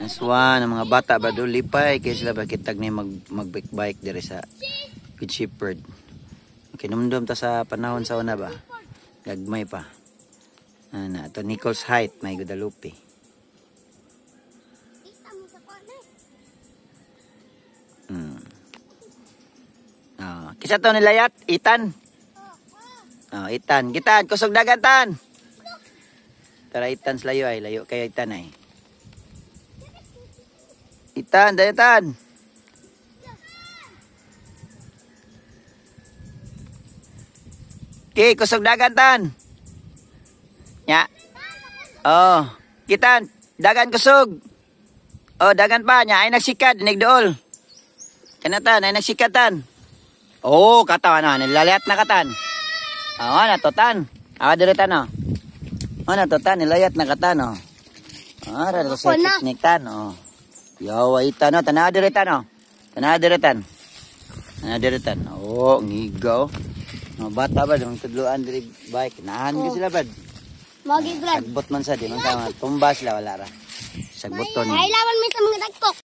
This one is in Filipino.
Aswa ng mga bata ba do lipay kay sila ba kitag ni mag-bike diri sa Good Shepherd. Kinumdum ta sa panahon sa una ba. Gagmay pa. Ana to Nichols Height may Guadalupe. Kisa to nilayat Itan. Itan, gitan kusog dagatan. Tara Itan slayo ay layo kay Itan ay. Itan, dayatan. Okay, kusog dagan tan. Nya. Oh, kitan, dagan kusog. Oh, dagan pa nya ay nagsikat dinig dool. Kanatan ay nagsikatan. Oh, katawan na nilayat na katan. Oh, na totan. Diretan no. Oh, na totan nilayat na katan no. Ra to sa teknik tan oh. Yawa Itan no, tanah diretan no. Tanah diretan. Tanah diretan. Oh, ngigaw. No, bata ba dong tudluan diri bike. Nahan gyud sila bad. Magi brad. Sagbot man sa di man sama. Tumba sila wala ra. Sagbot to ni. Ay lawan mi sa mga dagkok.